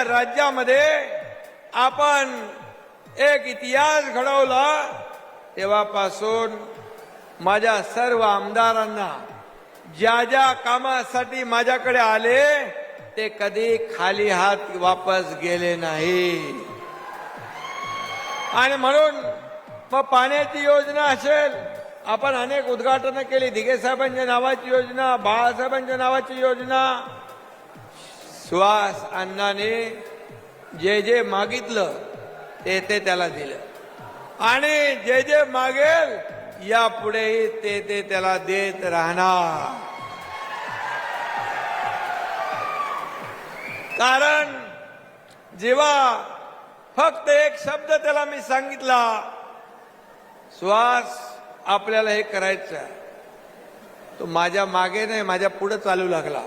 राज्यामध्ये आपण एक इतिहास घडवला, तेव्हापासून माझ्या सर्व आमदारांना ज्या ज्या कामासाठी माझ्याकडे आले ते कधी खाली हात वापस गेले नाही. आणि म्हणून मग पाण्याची योजना असेल, आपण अनेक उद्घाटन केली. दिघे साहेबांच्या नावाची योजना, बाळासाहेबांच्या नावाची योजना. सुहास अण्णाने जे जे मागितलं ते ते त्याला दिलं आणि जे जे मागेल यापुढेही ते ते त्याला देत राहणार. कारण जेव्हा फक्त एक शब्द त्याला मी सांगितला, सुहास आपल्याला हे करायचं आहे, तो माझ्या मागे नाही माझ्या पुढे चालू लागला.